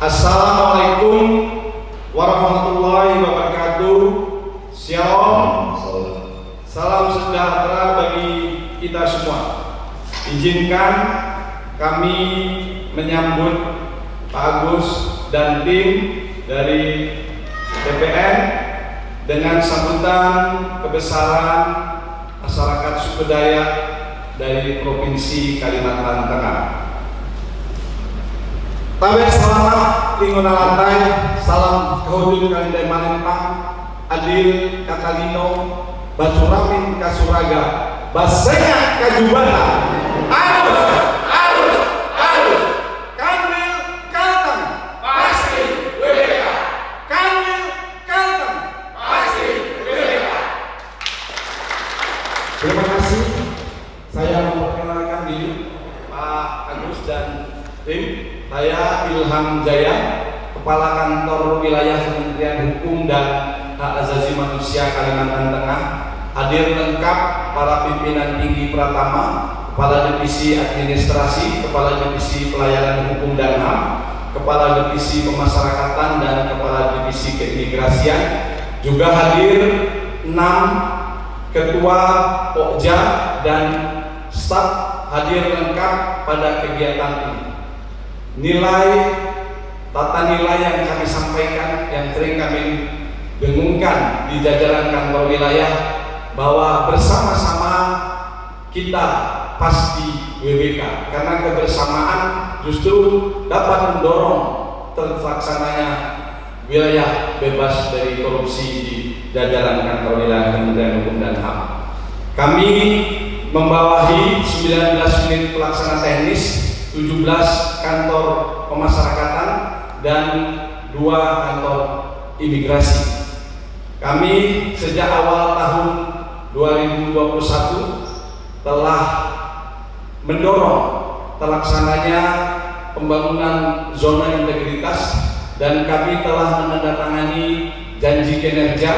Assalamualaikum warahmatullahi wabarakatuh. Shalom. Salam sejahtera bagi kita semua. Izinkan kami menyambut Pak Agus dan tim dari BPN dengan sambutan kebesaran masyarakat suku Dayak dari Provinsi Kalimantan Tengah. Tabek selamat tinggal lantai, salam kahudun kalindai Malempang, adil kakalino, bacuramin kasuraga, basenya kajubata, arus, kanwil kalteng, pasti WBK, kanwil kalteng, pasti WBK. Terima kasih. Saya memperkenalkan diri Pak Agus dan tim. Saya Ilham Jaya, Kepala Kantor Wilayah Kementerian Hukum dan Hak Asasi Manusia Kalimantan Tengah. Hadir lengkap para pimpinan tinggi Pratama, Kepala Divisi Administrasi, Kepala Divisi Pelayanan Hukum dan HAM, Kepala Divisi Pemasyarakatan dan Kepala Divisi Keimigrasian. Juga hadir 6 Ketua Pokja dan staf hadir lengkap pada kegiatan ini. Tata nilai yang kami sampaikan, yang sering kami dengungkan di jajaran kantor wilayah, bahwa bersama-sama kita pasti WBK, karena kebersamaan justru dapat mendorong terlaksananya wilayah bebas dari korupsi di jajaran kantor wilayah Kementerian Hukum dan HAM. Kami membawahi 19 unit pelaksana teknis, 17 kantor pemasyarakatan dan 2 kantor imigrasi. Kami sejak awal tahun 2021 telah mendorong terlaksananya pembangunan zona integritas, dan kami telah menandatangani janji kinerja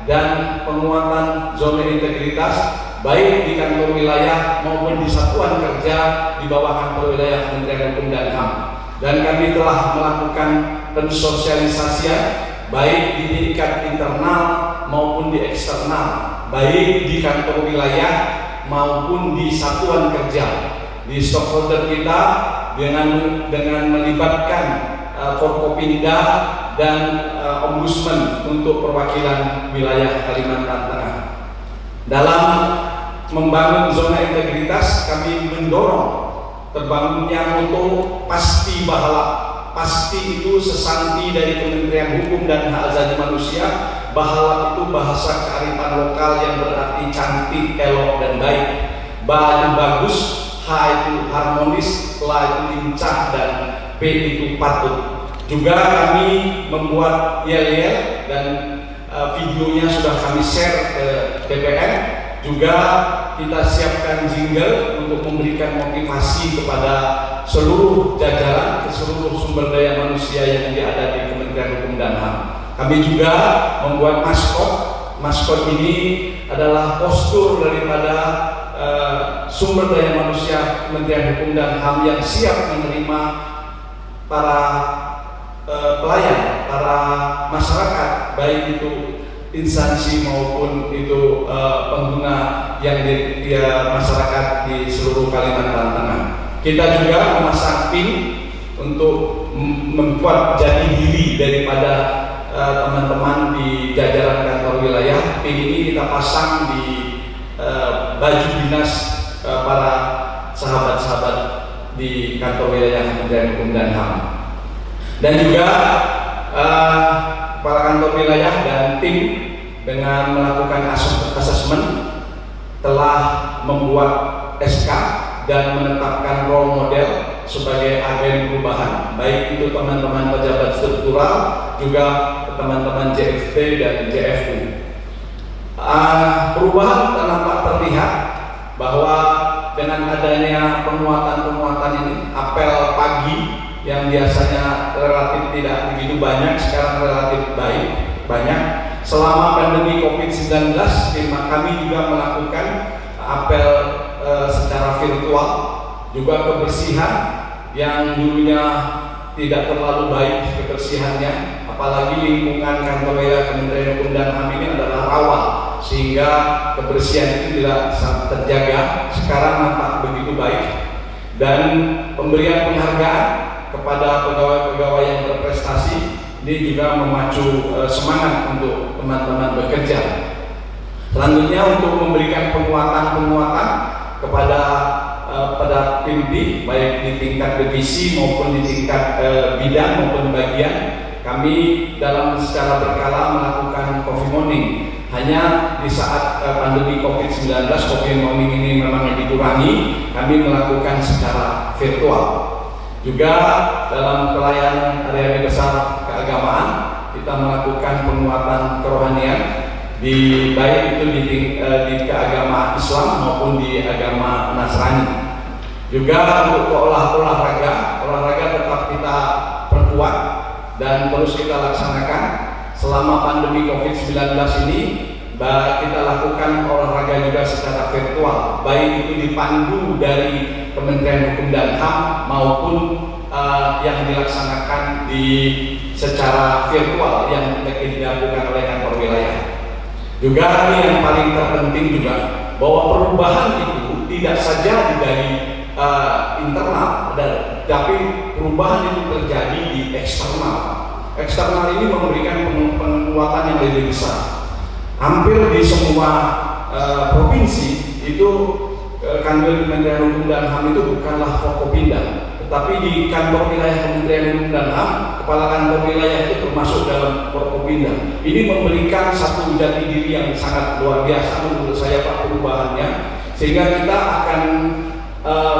dan penguatan zona integritas baik di kantor wilayah maupun di satuan kerja di bawah kantor wilayah Kementerian Hukum dan HAM. Dan kami telah melakukan pensosialisasian baik di tingkat internal maupun di eksternal, baik di kantor wilayah maupun di satuan kerja, di stakeholder kita dengan melibatkan Forkopimda dan Ombudsman untuk perwakilan wilayah Kalimantan Tengah. Dalam membangun zona integritas, kami mendorong terbangunnya moto pasti bahalap. Pasti itu sesanti dari Kementerian Hukum dan Hak Asasi Manusia. Bahalap itu bahasa kearifan lokal yang berarti cantik, elok, dan baik. Ba itu bagus, H itu harmonis, La itu lincah, dan P itu patut. Juga kami membuat yel-yel dan videonya sudah kami share ke BPN. Juga kita siapkan jingle untuk memberikan motivasi kepada seluruh jajaran, ke seluruh sumber daya manusia yang ada di Kementerian Hukum dan HAM. Kami juga membuat maskot. Maskot ini adalah postur daripada sumber daya manusia Kementerian Hukum dan HAM yang siap menerima para pelayan, para masyarakat, baik itu instansi maupun itu pengguna yang masyarakat di seluruh Kalimantan Tengah. Kita juga memasang PIN untuk membuat jadi diri daripada teman-teman di jajaran kantor wilayah. PIN ini kita pasang di baju dinas para sahabat-sahabat di kantor wilayah Kementerian Hukum dan HAM. Dan juga kepala kantor wilayah dan tim dengan melakukan asesmen telah membuat SK dan menetapkan role model sebagai agen perubahan, baik itu teman-teman pejabat struktural, juga teman-teman JFT dan JFU. Perubahan nampak terlihat bahwa dengan adanya penguatan-penguatan ini, apel pagi yang biasanya relatif tidak begitu banyak, sekarang relatif banyak. Selama pandemi COVID-19, kami juga melakukan apel secara virtual, juga kebersihan yang dulunya tidak terlalu baik kebersihannya, apalagi lingkungan kantor wilayah Kementerian Hukum dan HAM ini adalah rawa sehingga kebersihan itu tidak terjaga. Sekarang nampak begitu baik, dan pemberian penghargaan kepada pegawai-pegawai yang berprestasi ini juga memacu semangat untuk teman-teman bekerja. Selanjutnya untuk memberikan penguatan kepada tim, baik di tingkat divisi maupun di tingkat bidang maupun bagian, kami dalam secara berkala melakukan coffee morning. Hanya di saat pandemi COVID-19, coffee morning ini memang dikurangi, kami melakukan secara virtual. Juga dalam pelayanan hari-hari besar keagamaan, kita melakukan penguatan kerohanian baik itu di keagamaan Islam maupun di agama Nasrani. Juga untuk olahraga tetap kita perkuat dan terus kita laksanakan selama pandemi COVID-19 ini. Kita lakukan olahraga juga secara virtual, baik itu dipandu dari Kementerian Hukum dan HAM maupun yang dilaksanakan secara virtual yang dilakukan oleh kantor wilayah. Juga ini yang paling terpenting juga, bahwa perubahan itu tidak saja dari internal, tapi perubahan itu terjadi di eksternal. Eksternal ini memberikan penguatan yang lebih besar. Hampir di semua provinsi itu kantor Kementerian Hukum dan HAM itu bukanlah Forkopimda, tetapi di kantor wilayah Kementerian Hukum dan HAM, kepala kantor wilayah itu termasuk dalam Forkopimda. Ini memberikan satu jati diri yang sangat luar biasa menurut saya Pak perubahannya, sehingga kita akan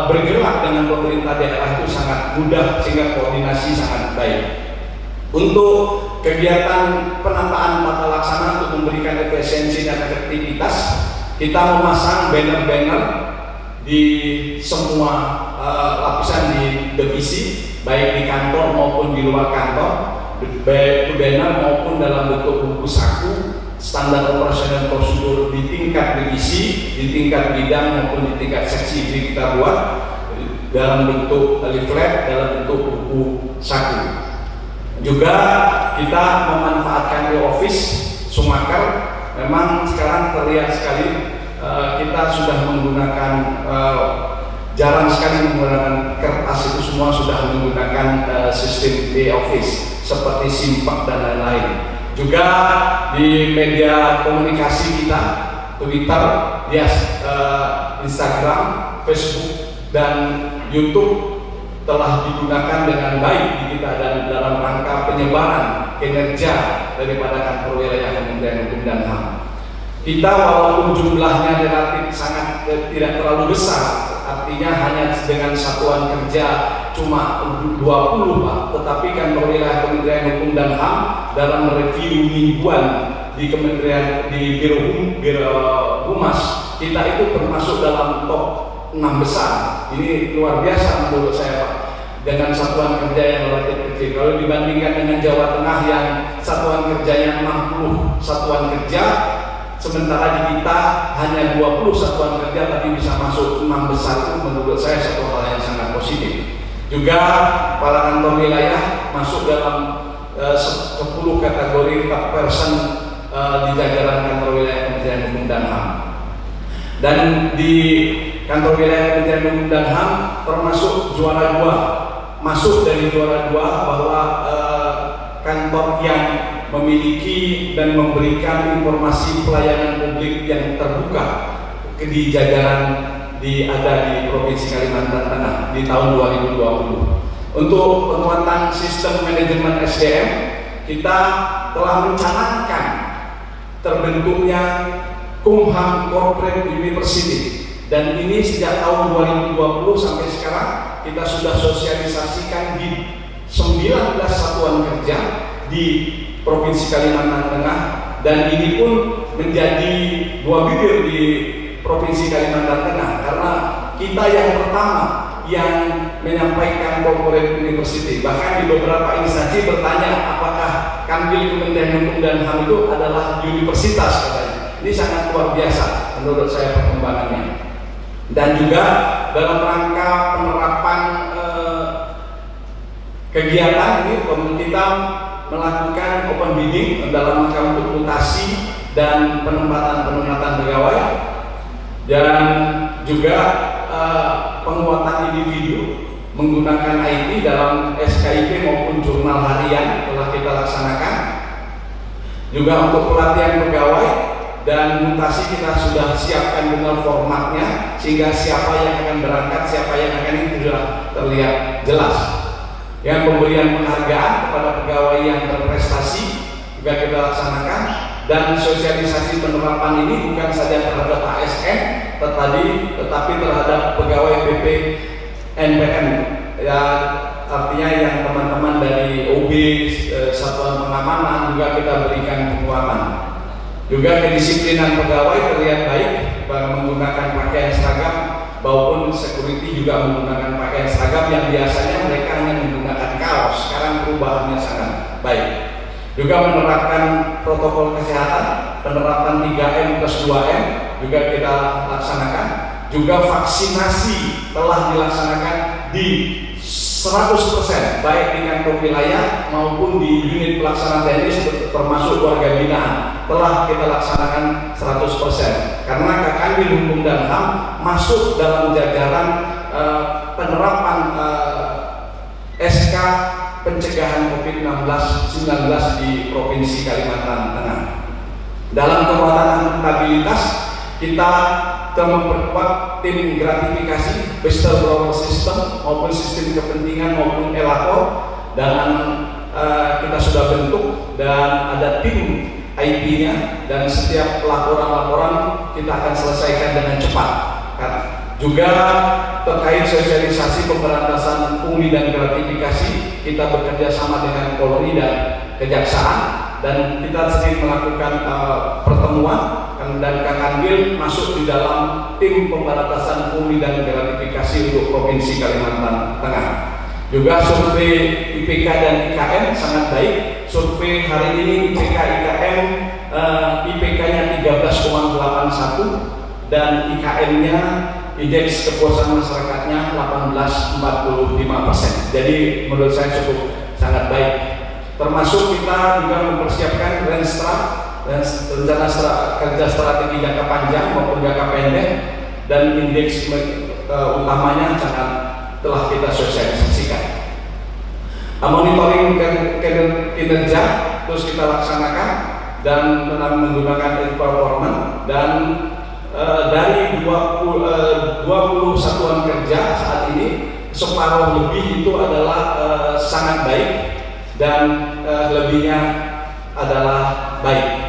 bergerak dengan pemerintah daerah itu sangat mudah, sehingga koordinasi sangat baik. Untuk kegiatan penataan tata laksana untuk memberikan efisiensi dan efektivitas, kita memasang banner-banner di semua lapisan di divisi, baik di kantor maupun di luar kantor, baik banner maupun dalam bentuk buku saku, standar operasional prosedur di tingkat divisi, di tingkat bidang maupun di tingkat seksi. Jadi kita buat dalam bentuk leaflet, dalam bentuk buku saku. Juga kita memanfaatkan e-office Sumaker. Memang sekarang terlihat sekali kita sudah menggunakan jarang sekali menggunakan kertas, itu semua sudah menggunakan sistem e-office seperti Simpak dan lain-lain. Juga di media komunikasi kita, Twitter, Instagram, Facebook, dan YouTube telah digunakan dengan baik di kita dan dalam rangka penyebaran kinerja daripada kantor wilayah Kementerian Hukum dan HAM. Kita walaupun jumlahnya relatif sangat tidak terlalu besar, artinya hanya dengan satuan kerja cuma 20 Pak, tetapi kantor wilayah Kementerian Hukum dan HAM dalam review mingguan di Kementerian di Biro Humas kita itu termasuk dalam top 6 besar. Ini luar biasa menurut saya Pak, dengan satuan kerja yang relatif kecil. Kalau dibandingkan dengan Jawa Tengah yang satuan kerjanya 60 satuan kerja, sementara di kita hanya 20 satuan kerja tapi bisa masuk 6 besar, itu menurut saya satu hal yang sangat positif. Juga kepala kantor wilayah masuk dalam 10 kategori top person di jajaran kantor wilayah Kementerian Hukum dan HAM. Dan di kantor wilayah Kementerian Hukum dan HAM termasuk juara 2, masuk dari juara 2 bahwa kantor yang memiliki dan memberikan informasi pelayanan publik yang terbuka di jajaran ada di Provinsi Kalimantan Tengah di tahun 2020. Untuk penguatan sistem manajemen SDM, kita telah mencanangkan terbentuknya Kumham Corporate University, dan ini sejak tahun 2020 sampai sekarang kita sudah sosialisasikan di 19 satuan kerja di Provinsi Kalimantan Tengah, dan ini pun menjadi dua bibir di Provinsi Kalimantan Tengah karena kita yang pertama yang menyampaikan Corporate University. Bahkan di beberapa instansi bertanya apakah Kanwil Kementerian Hukum dan HAM itu adalah universitas katanya. Ini sangat luar biasa menurut saya perkembangannya. Dan juga dalam rangka penerapan kegiatan ini kita melakukan open bidding dalam rangka untuk mutasi dan penempatan pegawai, dan juga penguatan individu menggunakan IT dalam SKIP maupun jurnal harian telah kita laksanakan. Juga untuk pelatihan pegawai dan mutasi kita sudah siapkan dengan formatnya, sehingga siapa yang akan berangkat, siapa yang akan ini sudah terlihat jelas. Yang pemberian penghargaan kepada pegawai yang berprestasi juga kita laksanakan, dan sosialisasi penerapan ini bukan saja terhadap ASN tetapi terhadap pegawai BPNPM, ya, artinya yang teman-teman dari OB, satuan pengamanan juga kita berikan penguatan. Juga kedisiplinan pegawai terlihat baik menggunakan pakaian seragam, maupun security juga menggunakan pakaian seragam yang biasanya mereka hanya menggunakan kaos. Sekarang perubahannya sangat baik. Juga menerapkan protokol kesehatan, penerapan 3M plus 2M juga kita laksanakan. Juga vaksinasi telah dilaksanakan di 100%, baik di kantor wilayah maupun di unit pelaksana teknis termasuk warga binaan telah kita laksanakan 100%, karena Kakanwil Hukum dan HAM masuk dalam jajaran penerapan SK pencegahan COVID-19 di Provinsi Kalimantan Tengah. Dalam kekuatan akuntabilitas, kita memperkuat tim gratifikasi, whistleblower system maupun sistem kepentingan maupun elapor, dan kita sudah bentuk dan ada tim IT-nya, dan setiap laporan-laporan kita akan selesaikan dengan cepat. Juga terkait sosialisasi pemberantasan pungli dan gratifikasi, kita bekerja sama dengan Polri dan Kejaksaan, dan kita sering melakukan pertemuan, dan Kakanwil masuk di dalam tim pemberantasan pungli dan gratifikasi untuk Provinsi Kalimantan Tengah. Juga survei IPK dan IKM sangat baik. Survei hari ini IPK IKM IPK-nya 13,81 dan IKM-nya indeks kepuasan masyarakatnya 18,45%. Jadi menurut saya cukup sangat baik. Termasuk kita juga mempersiapkan Renstra dan rencana kerja strategi jangka panjang maupun jangka pendek, dan indeks utamanya telah kita sosialisasikan. Monitoring kinerja terus kita laksanakan dan menggunakan performance, dan dari 20 satuan kerja saat ini separuh lebih itu adalah sangat baik, dan lebihnya adalah baik.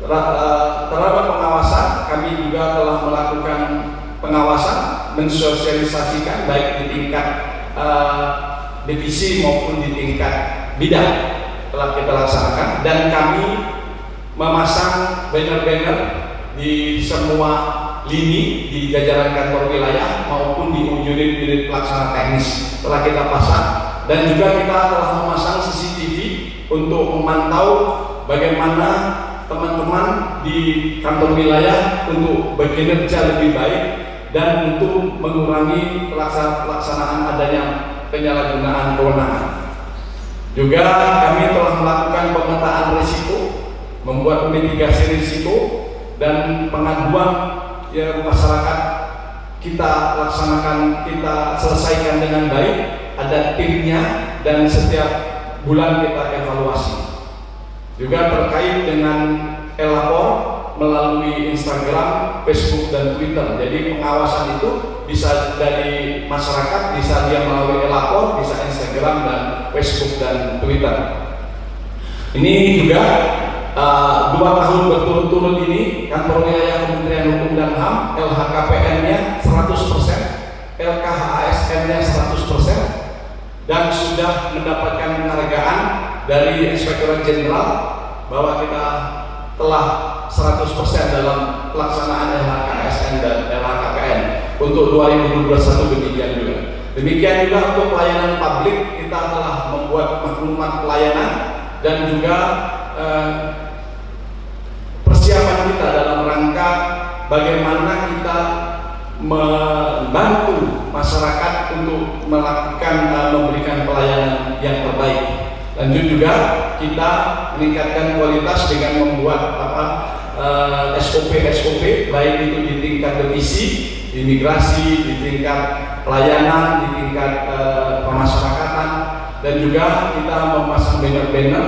Terhadap pengawasan, kami juga telah melakukan pengawasan, mensosialisasikan baik di tingkat divisi maupun di tingkat bidang telah kita laksanakan, dan kami memasang banner-banner di semua lini di jajaran kantor wilayah maupun di unit-unit pelaksana teknis telah kita pasang, dan juga kita telah memasang CCTV untuk memantau bagaimana teman-teman di kantor wilayah untuk bekerja lebih baik dan untuk mengurangi pelaksanaan adanya penyalahgunaan kewenangan. Juga kami telah melakukan pemetaan risiko, membuat mitigasi risiko, dan pengaduan masyarakat kita laksanakan, kita selesaikan dengan baik. Ada timnya dan setiap bulan kita evaluasi. Juga terkait dengan elapor melalui Instagram, Facebook, dan Twitter. Jadi pengawasan itu bisa dari masyarakat, bisa dia melalui elapor, bisa Instagram dan Facebook dan Twitter. Ini juga 2 tahun berturut-turut ini kantor wilayah Kementerian Hukum dan HAM LHKPN-nya 100%, LKHASN-nya 100%, dan sudah mendapatkan penghargaan dari Inspektorat Jenderal bahwa kita telah 100% dalam pelaksanaan LHKSN dan LHKPN untuk 2021 demikian juga. Demikian juga untuk pelayanan publik, kita telah membuat maklumat pelayanan dan juga persiapan kita dalam rangka bagaimana kita membantu masyarakat untuk melakukan memberikan pelayanan yang terbaik. Lanjut juga kita meningkatkan kualitas dengan membuat SOP baik itu di tingkat divisi, imigrasi, di tingkat pelayanan, di tingkat pemasyarakatan, dan juga kita memasang banner-banner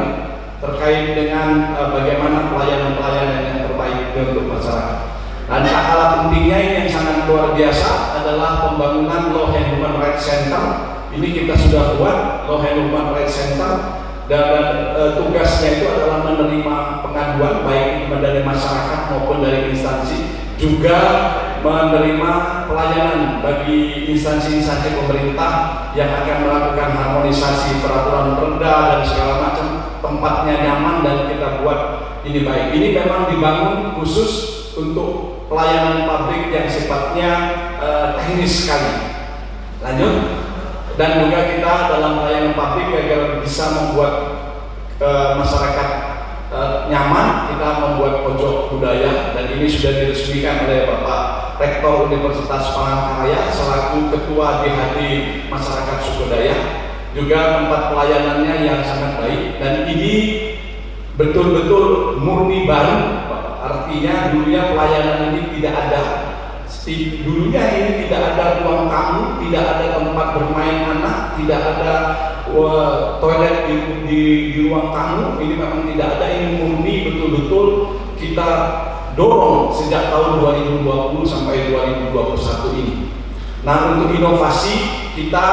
terkait dengan bagaimana pelayanan-pelayanan yang terbaik untuk masyarakat. Dan tak kalah pentingnya ini yang sangat luar biasa adalah pembangunan Law and Human Rights Center. Ini kita sudah buat Law and Human Rights Center, dan tugasnya itu adalah menerima pengaduan baik itu dari masyarakat maupun dari instansi, juga menerima pelayanan bagi instansi-instansi pemerintah yang akan melakukan harmonisasi peraturan perda dan segala macam, tempatnya nyaman dan kita buat ini baik. Ini memang dibangun khusus untuk pelayanan publik yang sifatnya teknis sekali. Lanjut. Dan juga kita dalam pelayanan publik agar bisa membuat masyarakat nyaman, kita membuat pojok budaya, dan ini sudah diresmikan oleh Bapak Rektor Universitas Palangkaraya selaku Ketua DHD Masyarakat Suku Dayak. Juga tempat pelayanannya yang sangat baik, dan ini betul-betul murni baru. Artinya dulunya pelayanan ini tidak ada. Dulunya ini tidak ada ruang tamu, tidak ada tempat bermain anak, tidak ada toilet di ruang tamu. Ini memang tidak ada. Ini murni betul-betul kita dorong sejak tahun 2020 sampai 2021 ini. Nah, untuk inovasi kita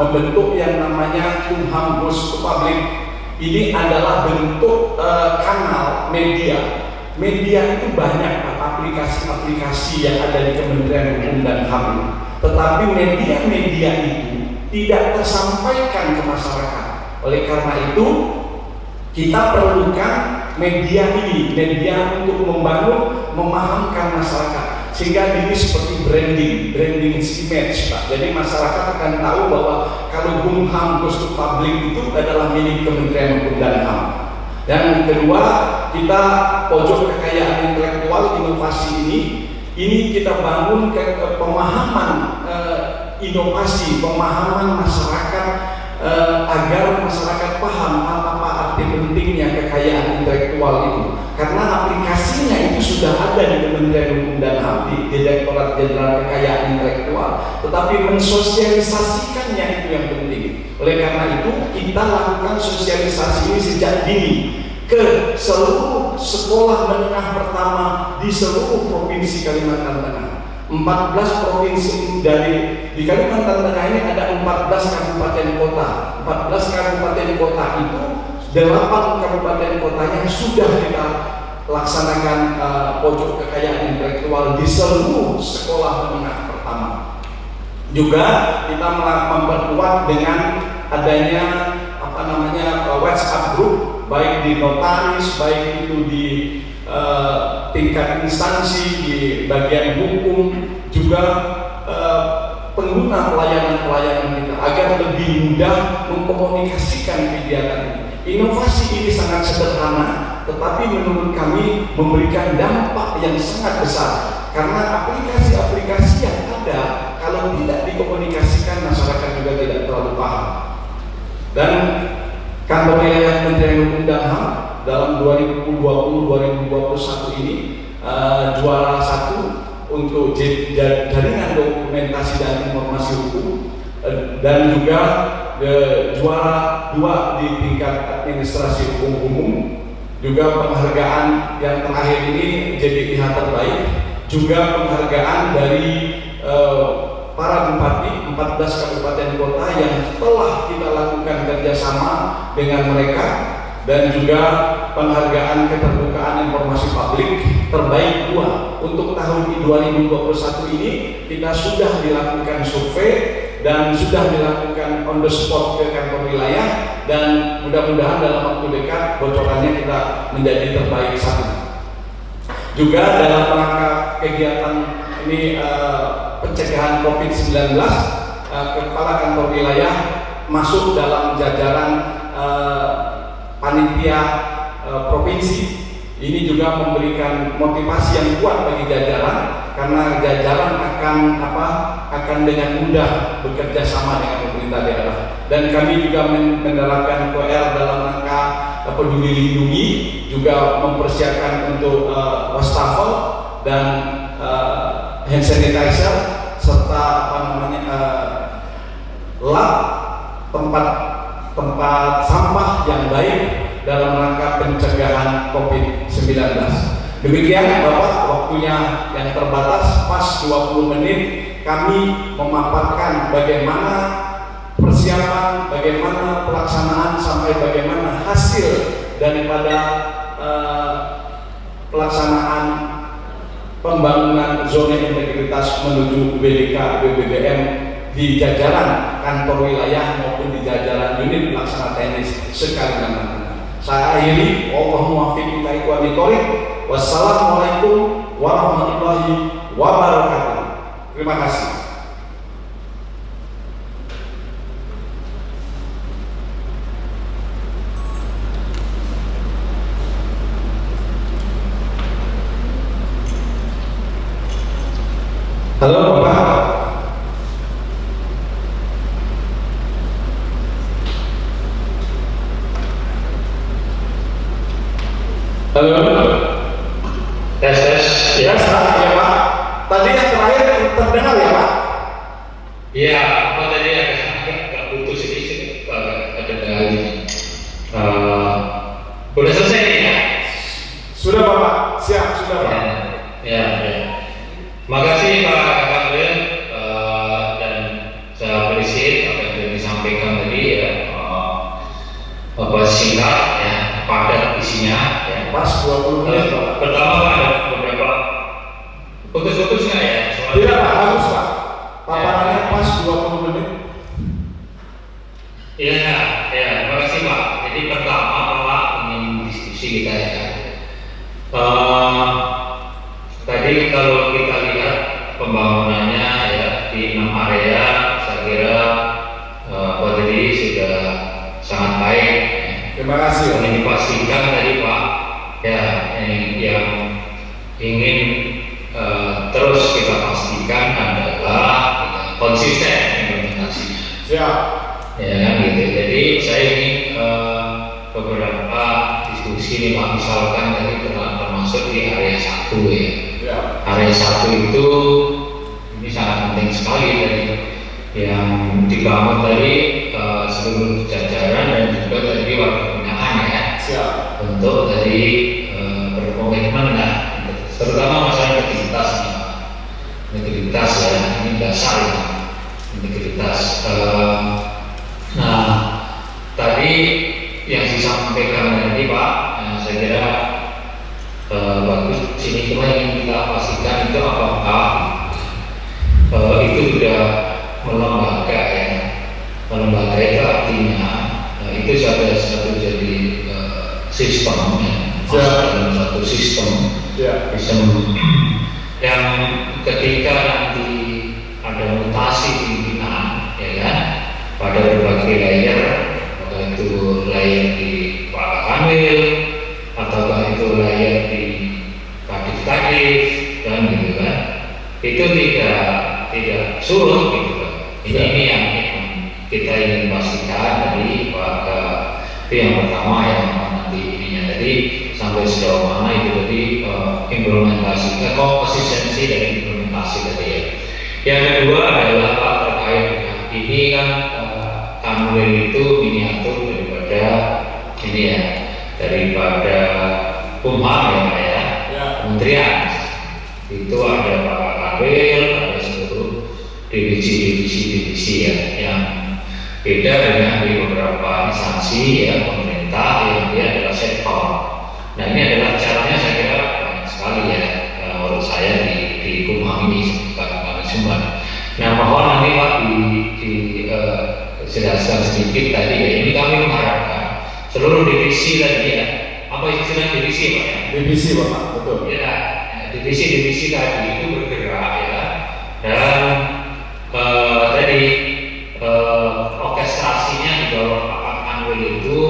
membentuk yang namanya Kumham Goes to Public. Ini adalah bentuk kanal media. Media itu banyak aplikasi-aplikasi yang ada di Kementerian Hukum dan HAM, tetapi media-media itu tidak tersampaikan ke masyarakat. Oleh karena itu kita perlukan media ini, media untuk membangun, memahamkan masyarakat, sehingga ini seperti branding image, Pak. Jadi masyarakat akan tahu bahwa kalau Kumham Goes to Public itu adalah milik Kementerian Hukum dan HAM. Dan kedua, kita pojok kekayaan intelektual inovasi ini kita bangun ke pemahaman inovasi, pemahaman masyarakat agar masyarakat paham apa arti pentingnya kekayaan intelektual itu. Karena aplikasinya itu sudah ada di Kementerian Hukum dan HAM, di Direktorat Jenderal Kekayaan Intelektual, tetapi mensosialisasikannya itu yang penting. Oleh karena itu kita lakukan sosialisasi ini sejak dini ke seluruh sekolah menengah pertama di seluruh provinsi Kalimantan Tengah. 14 provinsi di Kalimantan Tengah ini ada 14 kabupaten kota. 14 kabupaten kota itu 8 kabupaten kotanya sudah kita laksanakan pojok kekayaan intelektual di seluruh sekolah menengah pertama. Juga kita memperkuat dengan adanya WhatsApp group, baik di notaris, baik itu di tingkat instansi, di bagian hukum, juga pengguna pelayanan kita agar lebih mudah mengkomunikasikan kegiatan ini. Inovasi ini sangat sederhana, tetapi menurut kami memberikan dampak yang sangat besar, karena aplikasi-aplikasi yang ada kalau tidak dikomunikasikan masyarakat juga tidak terlalu paham. Dan Kantor Wilayah Kementerian Hukum dan HAM dalam 2020-2021 ini juara 1 untuk jaringan dokumentasi dan informasi hukum, dan juga juara 2 di tingkat administrasi hukum umum. Juga penghargaan yang terakhir ini JDIH terbaik, juga penghargaan dari para bupati 14 kabupaten kota yang telah kita lakukan kerjasama dengan mereka, dan juga penghargaan keterbukaan informasi publik terbaik 2. Untuk tahun 2021 ini kita sudah dilakukan survei dan sudah dilakukan on the spot ke kantor wilayah, dan mudah-mudahan dalam waktu dekat bocorannya kita menjadi terbaik 1. Juga dalam rangka kegiatan ini pencegahan COVID-19, Kepala Kantor Wilayah masuk dalam jajaran panitia provinsi. Ini juga memberikan motivasi yang kuat bagi jajaran, karena jajaran akan dengan mudah bekerja sama dengan pemerintah daerah, dan kami juga menerapkan QR dalam rangka peduli lindungi, juga mempersiapkan untuk wastafel dan hand sanitizer, serta lab tempat sampah yang baik dalam rangka pencegahan COVID-19. Demikian Bapak, waktunya yang terbatas, pas 20 menit kami memaparkan bagaimana persiapan, bagaimana pelaksanaan, sampai bagaimana hasil daripada pelaksanaan pembangunan zona integritas menuju UBDK BBBM di jajaran kantor wilayah maupun di jajaran unit pelaksana teknis sekalian. Saya akhiri, Allahumma muwaffiq ila aqwamit thoriq. Wassalamualaikum warahmatullahi wabarakatuh. Terima kasih. Halo Bapak. Halo. Tes. Ya, ya Pak. Tadi yang terakhir terdengar ya Pak? Iya, apa tadi agak putus sedikit, agak dari. Udah selesai nih ya? Sudah Bapak, siap sudah Pak. Ya. Makasih Pak Kapil, dan saya appreciate apa yang sudah disampaikan tadi ya, singkat ya, padat isinya ya. Pas 20 menit Pak. Pertama Pak, ada beberapa putus-putus nggak ya? Tidak Pak, bagus Pak. Paparannya pas 20 menit. Iya, terima kasih Pak. Jadi pertama Pak ingin diskusi kita ya. Tadi kalau kita lihat pembangunannya ya di 6 area, saya kira Pak tadi sudah sangat baik. Terima kasih. Yang dipastikan tadi Pak, ya yang ingin terus kita pastikan adalah konsisten implementasinya. Siap. Ya kan gitu. Jadi saya ingin beberapa diskusi nih Pak, misalkan tadi termasuk di area 1 ya. Ya. Area 1 itu ini sangat penting sekali dari yang dibangun tadi seluruh jajaran dan juga tadi warga binaan ya. Siap. Untuk tadi berkomitmen lah, terutama masalah integritas ya, ini dasar ya, integritas. Nah, tadi yang disampaikan tadi Pak, saya kira bagus. Sini cuma yang kita pastikan itu apakah itu sudah melembaga ya. Melembaga itu artinya itu satu jadi sistem ya, dalam satu sistem yang ketika nanti ada mutasi pimpinan ya kan pada berbagai layer, apakah itu layer di Pak Kamil ataukah itu layer di Kadif dan gitu kan, itu tidak surut gitu kan. Ini yang kita ingin pastikan tadi Pak. Itu yang pertama yang nanti ininya tadi sampai sejauh mana itu tadi implementasi, konsistensi dari implementasi tadi ya. Yang kedua adalah Pak terkait dengan ini kan Kanwil itu miniatur daripada ini ya, daripada Kumham ya Pak ya, Kementerian itu ada Pak Kanwil, ada seluruh divisi ya, yang beda dengan di beberapa instansi ya pemerintah yang dia adalah sektor. Nah ini adalah caranya saya kira banyak sekali ya menurut saya di Kumham ini sebagai manajemen. Nah mohon nanti Pak dijelaskan sedikit tadi ya, ini kami mengharapkan seluruh divisi tadi ya, apa istilah divisi Pak ya? Divisi Bapak, betul. Ya, divisi-divisi tadi itu bergerak ya, dan tadi orkestrasinya di bawah Pak Kanwil itu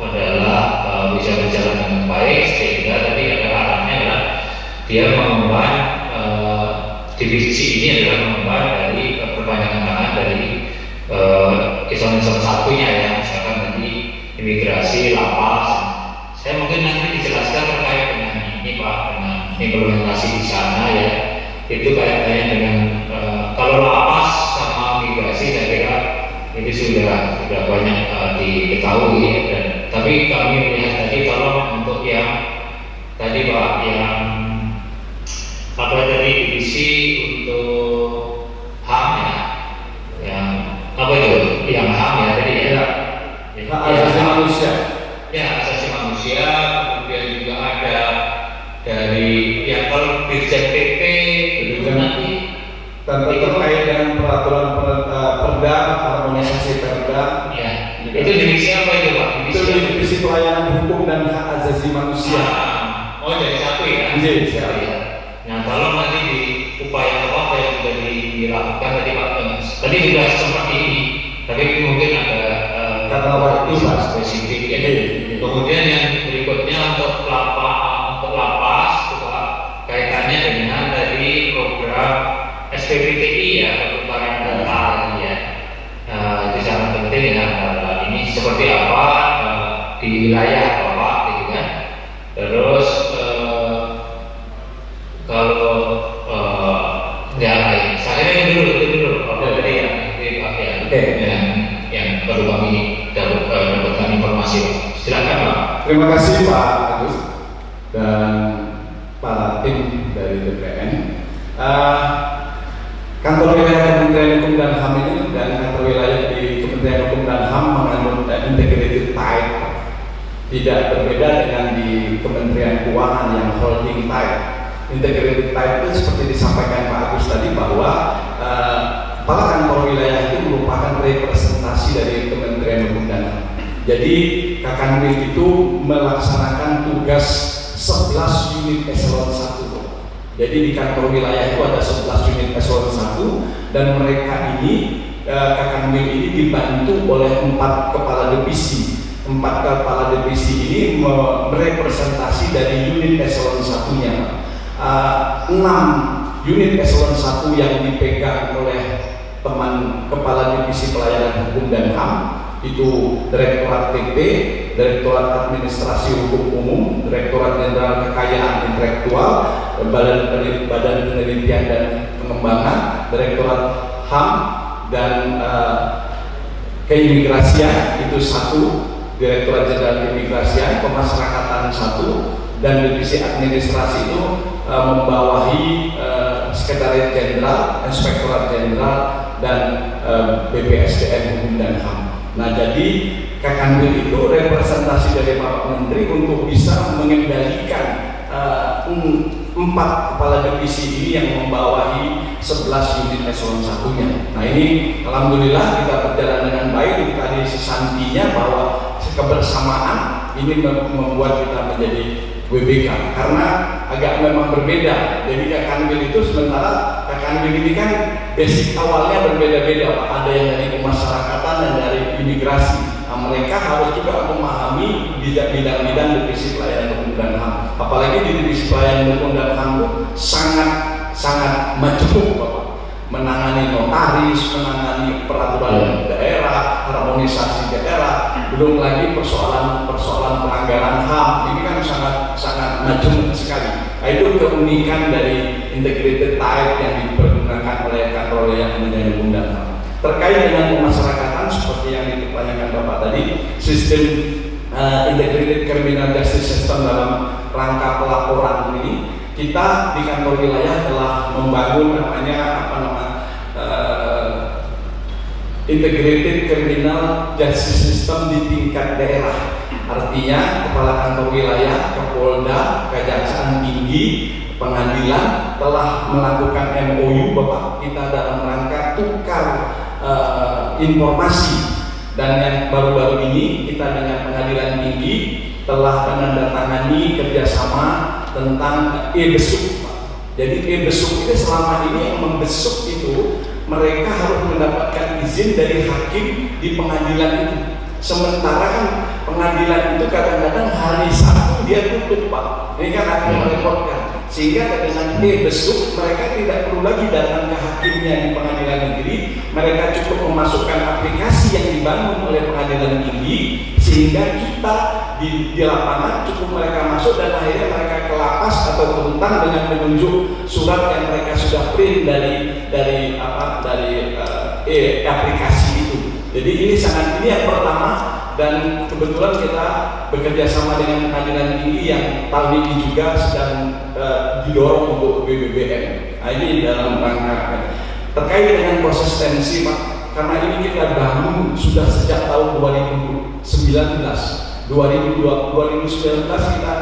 adalah bisa berjalan dengan baik, sehingga tadi ada arahnya adalah dia mengemban divisi ini adalah mengembang dari perpanjangan tangan dari eselon satunya ya, misalkan tadi imigrasi, lapas. Saya mungkin nanti dijelaskan terkait dengan ini Pak, dengan implementasi di sana ya. Itu kaitannya dengan kalau lapas sama migrasi saya kira itu sudah banyak diketahui ya. Dan tapi kami melihat tadi kalau untuk yang tadi Pak yang apa tadi divisi untuk HAM ya, yang apa itu yang HAM ya tadi ya, hak asasi manusia. Ya, asasi manusia, kemudian juga ada dari yang kalau Dirjen PP itu nanti terkait dengan peraturan perda, harmonisasi perda. Ya, itu divisi apa itu Pak? Itu divisi pelayanan hukum dan hak asasi manusia. Oh jadi satu ya? Iya, siap. Ya. Nah kalau nanti di upaya apa yang sudah dilakukan tadi Pak, tadi sudah seperti ini, tapi mungkin ada karena waktu spesifik ya. Kemudian yang berikutnya untuk lapas juga kaitannya dengan dari program SPPTI ya, pertukaran data ya. Itu sangat penting ya. Ini seperti apa di wilayah Bapak gitu kan. Terus kalau ya saya itu dulu kalau tadi ya yang perlu kami dapatkan informasi Pak. Silakan Pak. Terima kasih Pak Agus dan para tim dari BPN. Kantor wilayah Kementerian Hukum dan HAM ini dan kantor wilayah di Kementerian Hukum dan HAM mengandung integrated type, tidak berbeda dengan di Kementerian Keuangan yang holding type. Integrated type itu seperti disampaikan Pak Agus tadi bahwa kepala kantor wilayah itu merupakan representasi dari Kementerian Hukum dan HAM. Jadi Kakanwil itu melaksanakan tugas 11 unit eselon 1. Jadi di kantor wilayah itu ada 11 unit eselon 1 dan mereka ini Kakanwil ini dibantu oleh 4 kepala divisi. 4 kepala divisi ini merepresentasi dari unit eselon 1-nya. 6 unit eselon 1 yang dipegang oleh teman kepala divisi pelayanan hukum dan HAM, itu Direktorat PP, Direktorat Administrasi Hukum Umum, Direktorat Jenderal Kekayaan Intelektual, Badan Penelitian dan Pengembangan, Direktorat HAM dan Keimigrasian itu 1, Direktorat Jenderal Keimigrasian, Pemasyarakatan 1, dan divisi administrasi itu membawahi Sekretariat Jenderal, Inspektorat Jenderal dan BPSDM Hukum dan HAM. Nah, jadi Kakanwil itu representasi dari Bapak Menteri untuk bisa mengendalikan 4 kepala divisi ini yang membawahi 11 unit eselon 1-nya. Nah, ini alhamdulillah kita berjalan dengan baik. Itu tadi sesantinya bahwa kebersamaan ini membuat kita menjadi WBK karena agak memang berbeda. Jadi Kakanwil itu sementara Kakanwil ini kan basic awalnya berbeda-beda, ada yang dari pemasyarakatan dan dari imigrasi. Nah, mereka harus juga memahami bidang-bidang divisi pelayanan hukum dan HAM. Apalagi di divisi pelayanan hukum dan HAM itu sangat majemuk Bapak. Menangani notaris, menangani peraturan daerah, harmonisasi daerah, belum lagi persoalan pelanggaran HAM. Ini kan sangat majemuk sekali. Nah, itu keunikan dari integrated type yang dipergunakan oleh kantor wilayah Kementerian Hukum dan HAM. Terkait dengan pemasyarakatan seperti yang ditanyakan Bapak tadi, sistem integrated criminal justice system dalam rangka pelaporan ini, kita di kantor wilayah telah membangun integrated criminal justice system di tingkat daerah. Artinya kepala kantor wilayah, Kapolda, Kejaksaan Tinggi, pengadilan telah melakukan MOU Bapak kita dalam rangka tukar informasi. Dan yang baru-baru ini kita dengan pengadilan tinggi telah menandatangani kerjasama tentang e-besuk. Jadi e-besuk itu selama ini yang membesuk itu mereka harus mendapatkan izin dari hakim di pengadilan itu. Sementara kan pengadilan itu kadang-kadang hari Sabtu dia tutup Pak. Ini kan akan merepotkan. sehingga dengan besuk mereka tidak perlu lagi datang ke hakimnya di pengadilan negeri. Mereka cukup memasukkan aplikasi yang dibangun oleh pengadilan tinggi, sehingga kita di lapangan cukup mereka masuk dan akhirnya mereka ke lapas atau ke rutan dengan menunjuk surat yang mereka sudah print dari aplikasi itu. Jadi ini yang pertama, dan kebetulan kita bekerja sama dengan pengadilan tinggi yang tahun ini juga sedang didorong untuk BBBM. Nah, ini dalam rangka terkait dengan konsistensi, Pak, karena ini kita bangun sudah sejak tahun 2019 kita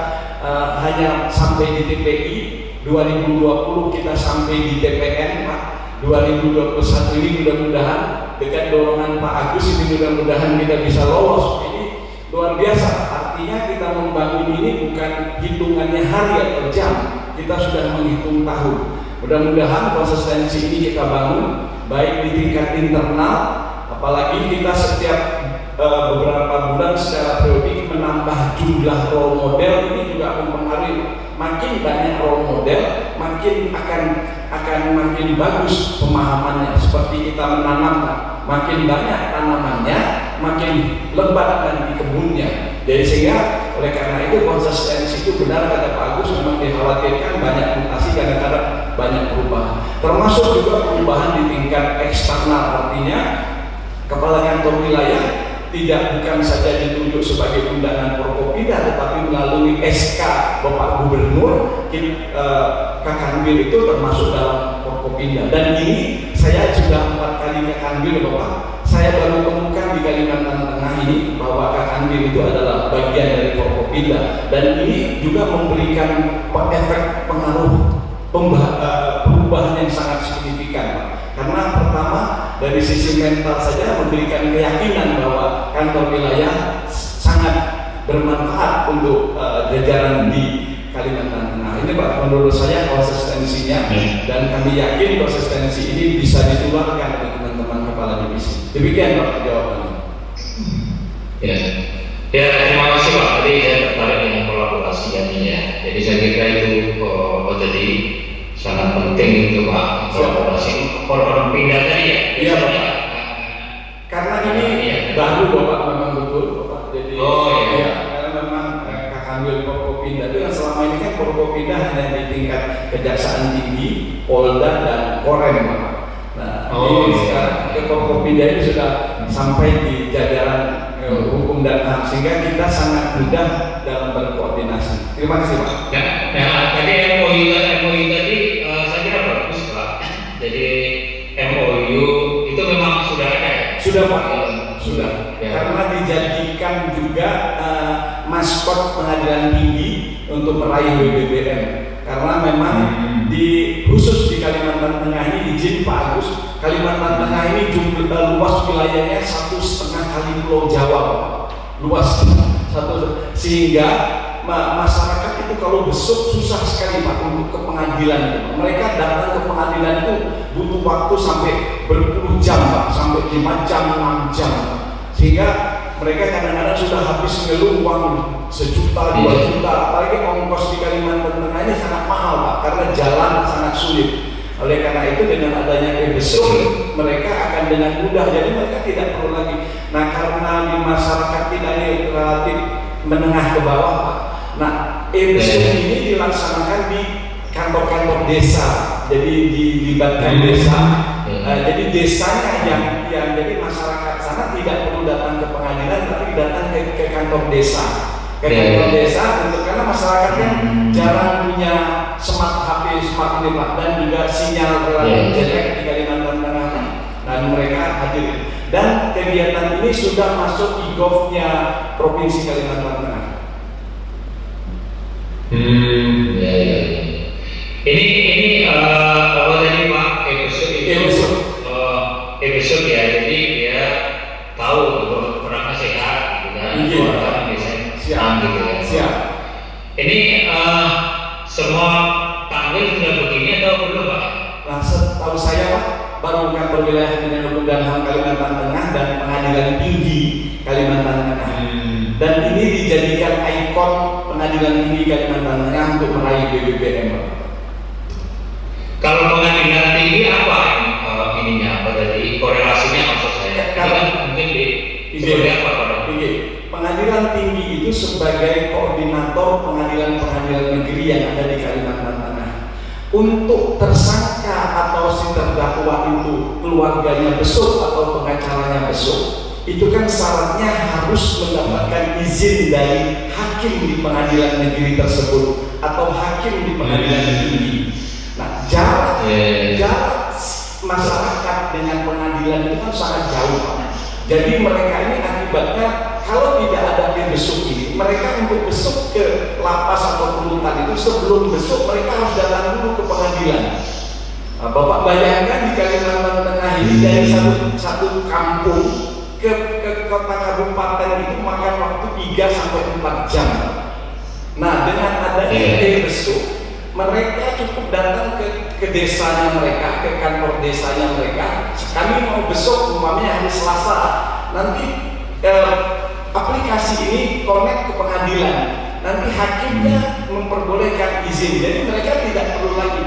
hanya sampai di TPI, 2020 kita sampai di TPN, Pak. 2021 ini mudah-mudahan dengan dorongan Pak Agus ini mudah-mudahan kita bisa lolos. Ini luar biasa, artinya kita membangun ini bukan hitungannya hari atau jam, kita sudah menghitung tahun. Mudah-mudahan konsistensi ini kita bangun baik di tingkat internal, apalagi kita setiap beberapa bulan secara periodik menambah jumlah role model. Ini juga mempengaruhi, makin banyak role model makin akan makin bagus pemahamannya. Seperti kita menanam, makin banyak tanamannya makin lebat dan di kebunnya. Jadi sehingga oleh karena itu konsistensi itu benar kata Pak Agus, memang dikhawatirkan banyak mutasi, kadang-kadang banyak perubahan, termasuk juga perubahan di tingkat eksternal. Artinya kepala kantor wilayah bukan saja ditunjuk sebagai undangan Forkopimda, tetapi melalui SK Bapak Gubernur, Kakanwil itu termasuk dalam Forkopimda. Dan ini saya sudah 4 kali Kakanwil, Bapak. Saya baru temukan di Kalimantan Tengah ini bahwa Kakanwil itu adalah bagian dari Forkopimda, dan ini juga memberikan efek pengaruh perubahan yang sangat signifikan, Pak. Karena pertama dari sisi mental saja memberikan keyakinan bahwa kantor wilayah sangat bermanfaat untuk jajaran di Kalimantan Tengah. Ini Pak, menurut saya konsistensinya, dan kami yakin konsistensi ini bisa ditularkan oleh teman-teman kepala divisi. Demikian Pak jawabannya. Ya, terima kasih Pak. Tadi saya tertarik dengan kolaborasi jadinya. Jadi saya kira itu tadi sangat penting itu Pak, kolaborasi pindah tadi ya. Iya Pak. Karena ini baru Bapak, memang betul Bapak. Jadi karena memang Kakanwil Forkopimda itu yang selama ini kan Forkopimda hanya di tingkat Kejaksaan Tinggi, Polda dan Korem, Bapak. Nah, ini sekarang Forkopimda ini sudah sampai di jajaran hukum dan HAM, sehingga kita sangat mudah dalam berkoordinasi. Terima kasih Pak. Tadi MOU tadi saya kira bagus Pak. Jadi MOU itu memang sudah ada ya? Sudah Pak, sudah. Karena dijadikan juga maskot pengadilan tinggi untuk meraih BBBM. Karena memang khusus di Kalimantan Tengah ini, izin Pak Agus, Kalimantan Tengah ini luas wilayahnya 1,5 kali Pulau Jawa, Pak. Luas sehingga masyarakat itu kalau besok susah sekali Pak untuk ke pengadilan. Mereka datang ke pengadilan itu butuh waktu sampai berpuluh jam Pak, sampai 5 jam, 6 jam, sehingga mereka kadang-kadang sudah habis ngeluh uang 1 juta, 2 juta, apalagi ongkos di Kalimantan Tengah ini sangat mahal Pak, karena jalan sangat sulit. Oleh karena itu dengan adanya besok mereka akan dengan mudah, jadi mereka tidak perlu lagi. Nah, karena di masyarakat kita ini relatif menengah ke bawah Pak. Nah, besok ini dilaksanakan di kantor-kantor desa, jadi dilibatkan desa. Jadi desanya yang jadi masyarakat sana tidak perlu datang ke pengadilan, tapi datang ke kantor desa. Kantor desa untuk, karena masyarakat kan jarang punya smart HP, smart ini Pak, dan juga sinyal relatif jelek di Kalimantan Tengah, dan mereka hadir. Dan kegiatan ini sudah masuk e-gov-nya Provinsi Kalimantan Tengah. Ini apa tadi Pak, episode ya, jadi dia tahu orangnya sehat gitu kan, orang biasanya gitu ya. Siap. Ini semua tanggul sudah begini atau belum Pak? Nah, setahu saya Pak, baru kantor wilayah dengan hukum dan HAM Kalimantan Tengah dan pengadilan tinggi Kalimantan Tengah. Dan ini dijadikan ikon pengadilan tinggi Kalimantan Tengah untuk meraih BBBM Pak. Kalau pengadilan tinggi apa ininya apa tadi korelasinya maksud saya? Kalau mungkin di Iya. apa Pak? Oke, pengadilan tinggi itu sebagai koordinator pengadilan-pengadilan negeri yang ada di Kalimantan Tengah. Untuk tersangka atau si terdakwa itu keluarganya besuk atau pengacaranya besuk, itu kan syaratnya harus mendapatkan izin dari hakim di pengadilan negeri tersebut atau hakim di pengadilan tinggi. Nah, jarak masyarakat dengan pengadilan itu kan sangat jauh, Pak. Jadi mereka ini akibatnya kalau tidak ada yang besuk ini, mereka untuk besuk ke lapas atau rutan itu sebelum besuk mereka harus datang dulu ke pengadilan. Nah, Bapak bayangkan di Kalimantan Tengah ini dari satu kampung ke kota kabupaten itu makan waktu 3 sampai 4 jam. Nah, dengan adanya yang besuk, mereka cukup datang ke desanya mereka, ke kantor desanya mereka. Kami mau besok umpamanya hari Selasa, nanti aplikasi ini connect ke pengadilan, nanti hakimnya memperbolehkan izin, jadi mereka tidak perlu lagi.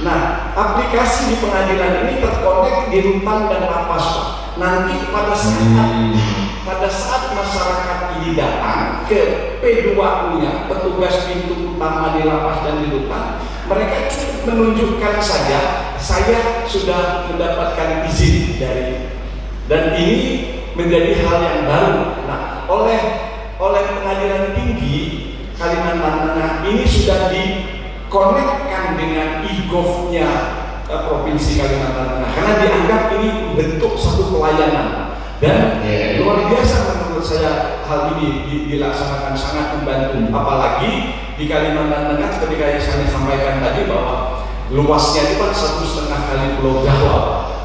Nah, aplikasi di pengadilan ini terkonek di rutan dan lapas. Nanti pada saat masyarakat ini datang ke P2U-nya, petugas pintu utama di lapas dan di rutan, mereka cukup menunjukkan saja saya sudah mendapatkan izin dari, dan ini menjadi hal yang baru. Nah, oleh pengadilan tinggi Kalimantan Tengah ini sudah dikonekkan dengan e-gov-nya Provinsi Kalimantan Tengah karena dianggap ini bentuk satu pelayanan. Dan luar biasa menurut saya hal ini dilaksanakan sangat membantu, apalagi di Kalimantan Tengah ketika saya sampaikan tadi bahwa luasnya itu kan 1,5 kali Pulau Jawa.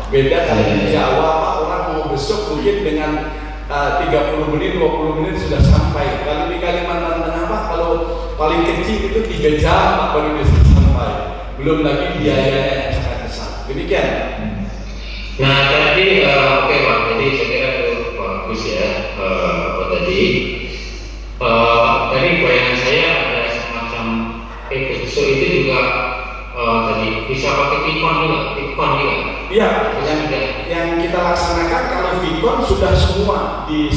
Beda kalau di Jawa Pak, orang mau besok mungkin dengan 30 menit, 20 menit sudah sampai. Kalau di Kalimantan Tengah Pak, kalau paling kecil itu 3 jam Pak baru bisa sampai. Belum lagi biayanya yang sangat besar. Demikian. Nah tadi oke Pak, jadi saya kira itu bagus ya Pak tadi. Tadi bayangan saya ada semacam besok itu juga tadi bisa pakai Vicon juga. Iya, yang kita laksanakan kalau Vicon sudah semua di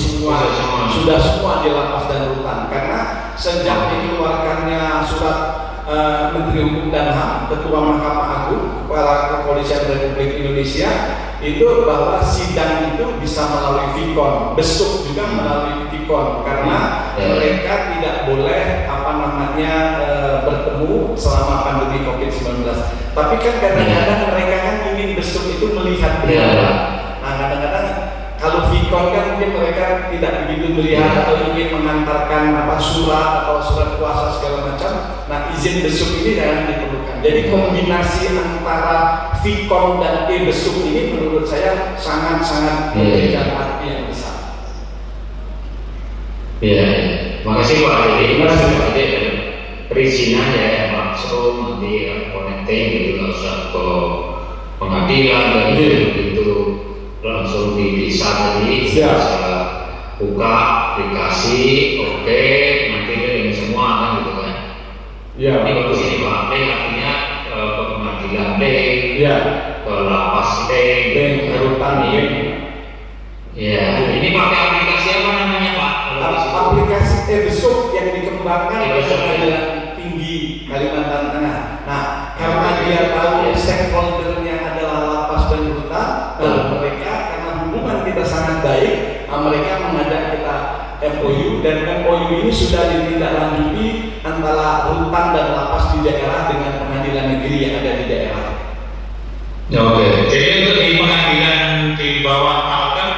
lapas dan rutan, karena sejak dikeluarkannya surat Menteri Hukum dan HAM, Ketua Mahkamah Agung, Kepala Kepolisian Republik Indonesia itu bahwa sidang itu bisa melalui Vicon, besok juga melalui Vicon, karena mereka tidak boleh bertemu selama pandemi COVID-19. Tapi kan kadang-kadang mereka kan ingin besok itu melihat benar. Nah, kadang-kadang kalau Vicon kan mungkin mereka tidak begitu melihat atau ingin mengantarkan surat atau surat kuasa segala macam. Nah, izin besuk ini jangan diperlukan. Jadi kombinasi antara Vicon dan besuk ini menurut saya sangat-sangat memberikan arti yang besar. Ya, makasih Pak. Jadi perizinan ya langsung nanti connecting gitu, nggak usah ke pengadilan dan itu langsung bisa tadi bisa buka aplikasi, oke, nanti ini semua kan gitu kan. Ini bagus ini Pak. Artinya ke pengadilan ke lapas ke rutan ini pakai aplikasi apa namanya Pak? Aplikasi besok yang dikembangkan oleh Pengadilan Tinggi Kalimantan Tengah. Nah, karena dia tahu stakeholdernya adalah lapas dan rutan, mereka karena hubungan kita sangat baik, mereka mengajak kita MOU, dan MOU ini sudah ditindaklanjuti antara rutan dan lapas di daerah dengan pengadilan negeri yang ada di daerah. Oke, jadi untuk di pengadilan di bawah Kalteng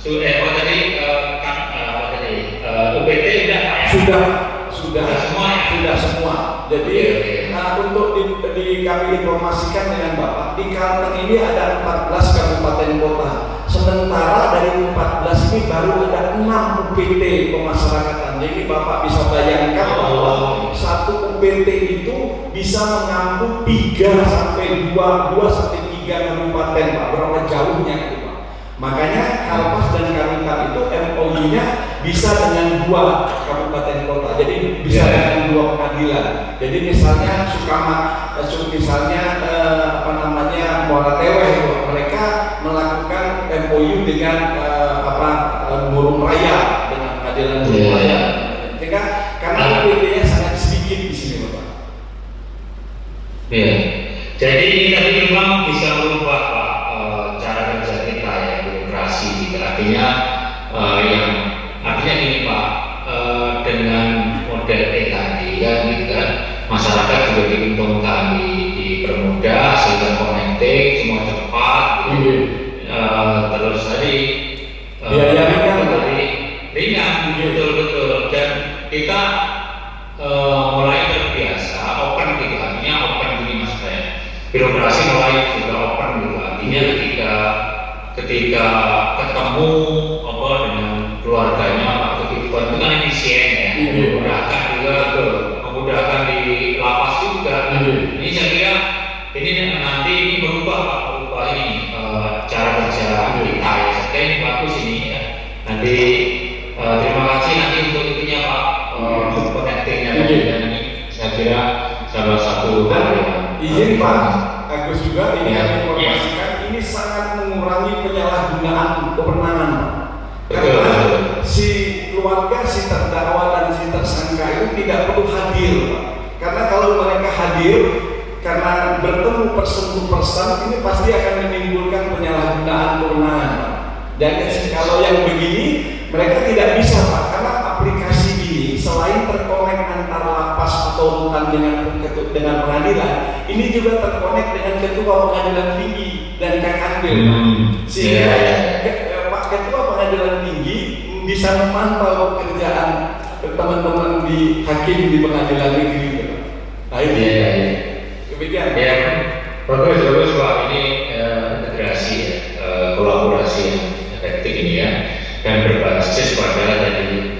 UPT sudah semua. Jadi untuk kami informasikan dengan Bapak, di Kalteng ini ada 14 kabupaten kota. Sementara dari 14 ini baru ada 6 UPT pemasyarakatan. Jadi Bapak bisa bayangkan bahwa satu UPT itu bisa mengampu 2 sampai 3 kabupaten, Pak. Berapa jauhnya itu, Pak? Makanya Kalpas dan Karutan itu MOU-nya bisa dengan 2 kabupaten kota. Jadi bisa dengan 2 pengadilan. Jadi Jadi misalnya Muara Teweh, mereka melakukan MOU dengan Burung Raya, dengan pengadilan Burung Raya. Karena UPT-nya sangat sedikit di sini, Bapak. Iya. Jadi ini tadi memang bisa merubah Pak, cara kerja kita ya, birokrasi. Artinya artinya gini Pak, dengan model tadi kan masyarakat juga diuntungkan, dipermudah sehingga connecting semua cepat. Terus tadi biaya ringan, betul. Dan kita mulai terbiasa open gitu, artinya open gini mas saya. Birokrasi mulai juga open gitu, artinya ketika ketemu dengan keluarganya Pak Ketua itu kan efisien ya, memudahkan di lapas juga. Ini saya kira ini nanti ini berubah ini cara kerja kita ya. Saya ini bagus ini ya. Nanti terima kasih nanti untuk itunya Pak, untuk connectingnya dan ini saya kira salah satu hal yang izin Pak Agus juga ini informasikan ini sangat mengurangi penyalahgunaan kewenangan, karena si keluarga, si terdakwa dan si tersangka itu tidak perlu hadir, Pak. Karena kalau mereka hadir karena bertemu person to person, ini pasti akan menimbulkan penyalahgunaan kewenangan, Pak. Dan kalau yang begini mereka tidak bisa, Pak, karena aplikasi ini selain terkonek antara lapas atau rutan dengan pengadilan, ini juga terkonek dengan ketua pengadilan tinggi dan Kakanwil, sehingga Pak Ketua Pengadilan Tinggi bisa memantau pekerjaan teman-teman di hakim di pengadilan negeri. Nah ini demikian. Ya, bagus Pak, ini integrasi ya, kolaborasi yang efektif ini ya, dan berbasis pada dari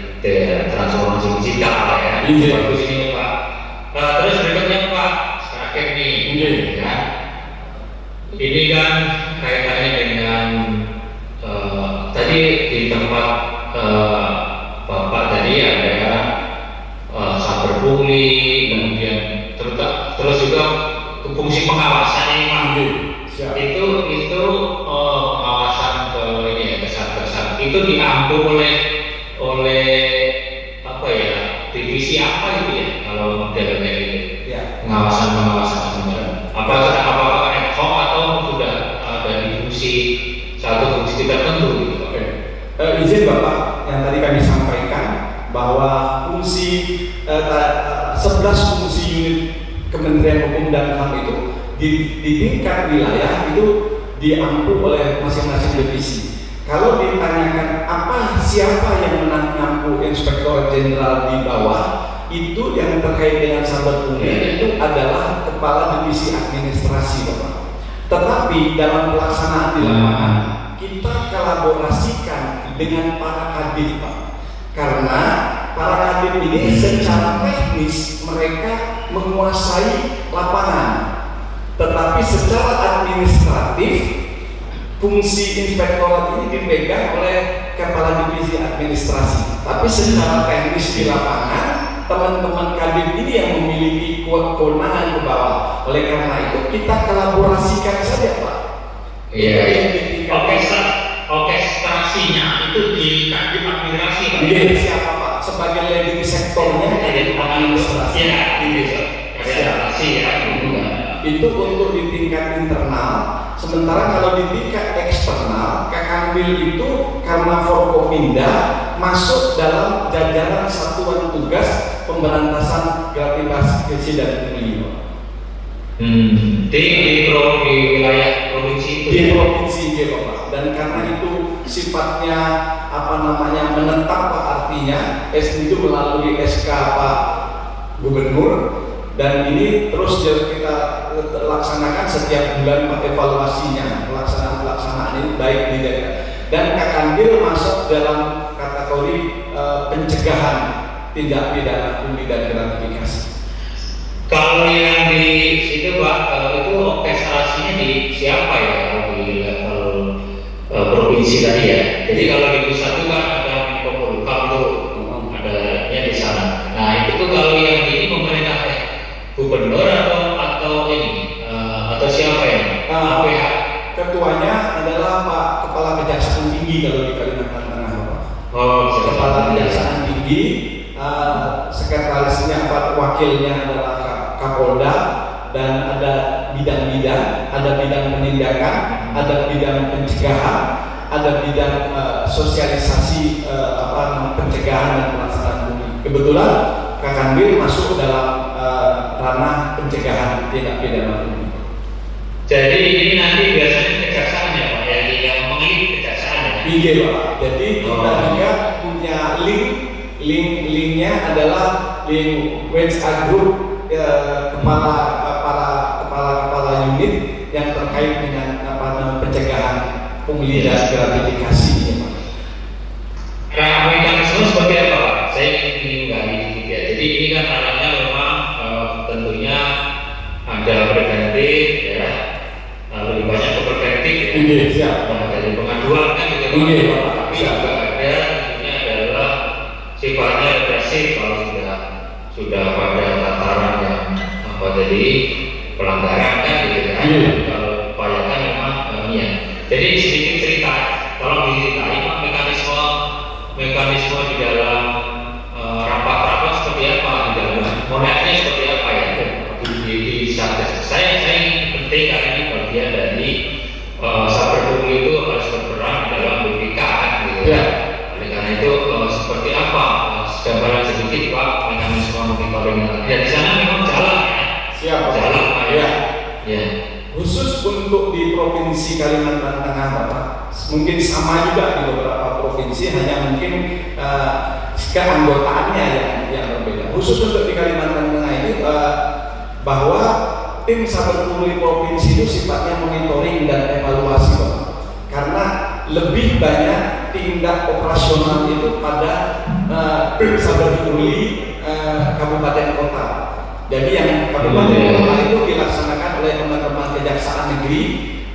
transformasi digital ya. Bagus ini Pak. Terus berikutnya Pak, terakhir nih, ya. Ini kan kaitannya dengan tadi di tempat Bapak tadi ada cyberbully, kemudian terus juga fungsi pengawasan ini Pak. Itu pengawasan ke ini ya, besar itu diampu oleh apa ya, divisi apa gitu ya kalau modelnya gitu ya, pengawasan apakah ad hoc atau sudah ada di satu fungsi tertentu gitu Pak? Izin Bapak, yang tadi kami sampaikan bahwa fungsi 11 fungsi unit Kementerian Hukum dan HAM itu di tingkat wilayah itu diampu oleh masing-masing divisi. Kalau ditanyakan siapa yang mengampu Inspektor Jenderal di bawah, itu yang terkait dengan cyberbullying itu adalah Kepala Divisi Administrasi, Bapak. Tetapi dalam pelaksanaan di lapangan kita kolaborasikan dengan para kadif, Pak. Karena para kadif ini secara teknis mereka menguasai lapangan, tetapi secara administratif fungsi inspektorat ini dipegang oleh Kepala Divisi Administrasi. Tapi secara teknis di lapangan teman-teman kadif ini yang memiliki kewenangan ke bawah. Oleh karena itu kita kolaborasikan saja, Pak. Iya. Orkestrasinya itu di kadif administrasi, Pak. Iya, siapa Pak? Sebagai leading sektornya dari administrasi. Iya, administrasi ya. Itu untuk di tingkat internal. Sementara kalau di tingkat eksternal, Kakanwil itu karena Forkopimda masuk dalam jajaran satuan tugas pemberantasan gratifikasi dan pungli. Di wilayah provinsi itu. Di provinsi Bapak. Dan karena itu sifatnya menetap, Pak, artinya itu melalui SK Pak Gubernur. Dan ini terus kita laksanakan setiap bulan Pak, evaluasinya pelaksanaan ini baik di daerah. Dan Kakanwil masuk dalam kategori pencegahan tindak pidana pungli dan gratifikasi. Kalau yang di situ Pak, itu orkestrasinya di siapa ya, kalau di level provinsi tadi ya? Jadi kalau di pusat itu kan ada Menko Polhukam tuh, adanya di sana. Nah itu tuh kalau yang ini pemerintah Tinggi kalau di Kalimantan Tengah, Pak. Oh, Kepala Kejaksaan Tinggi, sekretarisnya wakilnya adalah Kapolda, dan ada bidang-bidang, ada bidang penindakan, ada bidang pencegahan, ada bidang sosialisasi pencegahan dan pelaksanaan pungli. Kebetulan Kak Kanwil masuk dalam ranah pencegahan tindak pidana pungli. Jadi ini nanti biasanya kejaksaan ya Pak, yang memiliki kejaksaan ya? Iya Pak. Jadi kita juga punya linknya adalah link WhatsApp Group kepala unit yang terkait dengan pencegahan pungli dan gratifikasi ya Pak. Mekanisme seperti apa Pak? Saya ingin menggali dikit ya. Jadi ini kan ranahnya memang tentunya ada preventif ya, lebih banyak ke preventif ya. Iya, siap. Dari pengaduan kan gitu. Iya, Pak. Tapi juga ada ini adalah sifatnya represif kalau sudah pada tataran yang jadi pelanggaran kan gitu kan. Iya. Kalau upayakan memang ini ya. Jadi sedikit cerita, tolong diceritain Pak mekanisme di dalam rapat-rapat seperti apa, di dalam modelnya seperti apa ya di Satgas. Saya ini penting karena ini bagian dari saber pungli itu harus berperan dalam BPK gitu ya. Oleh karena itu seperti apa gambaran sedikit Pak mekanisme monitoring dan di sana memang jalan ya. Siap Pak. Jalan Pak Ya. Ya. Khusus untuk di Provinsi Kalimantan Tengah Bapak, mungkin sama juga di beberapa provinsi, hanya mungkin keanggotaannya yang berbeda. Khusus untuk di Kalimantan Tengah ini bahwa tim saber pungli provinsi itu sifatnya monitoring dan evaluasi Bapak. Karena lebih banyak tindak operasional itu pada tim saber pungli kabupaten kota. Jadi yang kabupaten kota itu dilaksanakan oleh teman-teman kejaksaan negeri,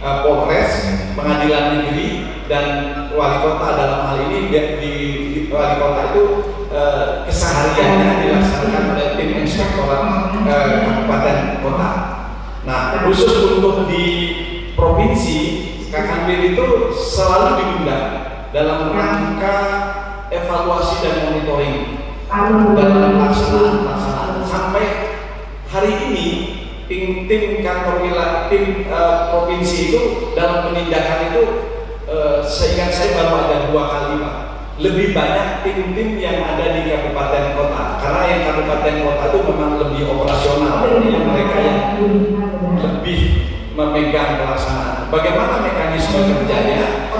Polres, pengadilan negeri, dan wali kota. Dalam hal ini di wali kota itu kesehariannya dilaksanakan oleh tim inspektorat kabupaten kota. Nah, khusus untuk di provinsi, Kak Kanwil itu selalu diundang dalam rangka evaluasi dan monitoring dalam pelaksanaan sampai hari ini. Tim kantor wilayah, tim provinsi itu dalam penindakan itu seingat saya baru ada 2 kali Pak. Lebih banyak tim-tim yang ada di kabupaten kota, karena yang kabupaten kota itu memang lebih operasional, yang mereka yang lebih memegang pelaksanaan. Bagaimana mekanisme kerjanya?